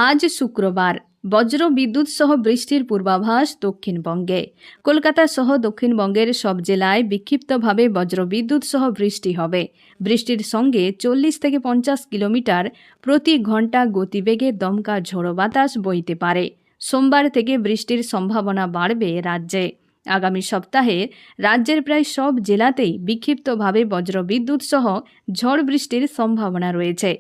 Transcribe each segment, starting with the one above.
আজ শুক্রবার বজ্র বিদ্যুৎ সহ বৃষ্টির পূর্বাভাস দক্ষিণবঙ্গে। কলকাতা সহ দক্ষিণবঙ্গের সব জেলায় বিক্ষিপ্তভাবে বজ্র বিদ্যুৎ সহ বৃষ্টি হবে। বৃষ্টির সঙ্গে 40 থেকে 50 কিলোমিটার প্রতি ঘন্টা গতিবেগে দমকা ঝোড়ো বাতাস বইতে পারে। সোমবার থেকে বৃষ্টির সম্ভাবনা বাড়বে রাজ্যে। আগামী সপ্তাহে রাজ্যের প্রায় সব জেলাতেই বিক্ষিপ্তভাবে বজ্রবিদ্যুৎ সহ ঝড় বৃষ্টির সম্ভাবনা রয়েছে,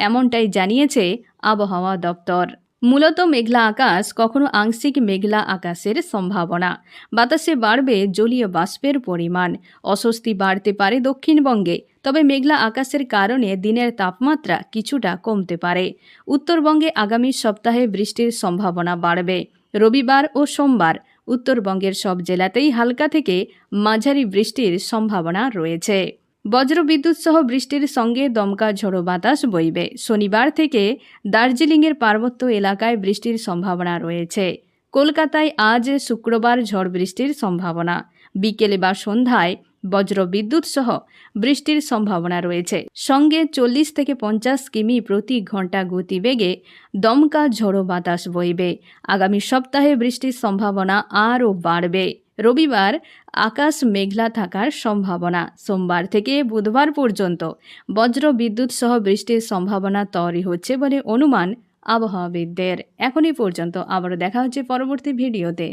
এমনটাই জানিয়েছে আবহাওয়া দপ্তর। মূলত মেঘলা আকাশ, কখনো আংশিক মেঘলা আকাশের সম্ভাবনা। বাতাসে বাড়বে জলীয় বাষ্পের পরিমাণ। অস্বস্তি বাড়তে পারে দক্ষিণবঙ্গে, তবে মেঘলা আকাশের কারণে দিনের তাপমাত্রা কিছুটা কমতে পারে। উত্তরবঙ্গে আগামী সপ্তাহে বৃষ্টির সম্ভাবনা বাড়বে। রবিবার ও সোমবার উত্তরবঙ্গের সব জেলাতেই হালকা থেকে মাঝারি বৃষ্টির সম্ভাবনা রয়েছে। বজ্রবিদ্যুৎ সহ বৃষ্টির সঙ্গে দমকা ঝোড়ো বাতাস বইবে। শনিবার থেকে দার্জিলিংয়ের পার্বত্য এলাকায় বৃষ্টির সম্ভাবনা রয়েছে। কলকাতায় আজ শুক্রবার ঝড় বৃষ্টির সম্ভাবনা। বিকেলে বা সন্ধ্যায় বজ্রবিদ্যুৎ সহ বৃষ্টির সম্ভাবনা রয়েছে। সঙ্গে 40 থেকে 50 কিমি প্রতি ঘন্টা গতিবেগে দমকা ঝোড়ো বাতাস বইবে। আগামী সপ্তাহে বৃষ্টির সম্ভাবনা আরও বাড়বে। রবিবার আকাশ মেঘলা থাকার সম্ভাবনা। সোমবার থেকে বুধবার পর্যন্ত বজ্র বিদ্যুৎ সহ বৃষ্টির সম্ভাবনা তৈরি হচ্ছে বলে অনুমান আবহাওয়াবিদদের। এখনই পর্যন্ত, আবারও দেখা হচ্ছে পরবর্তী ভিডিওতে।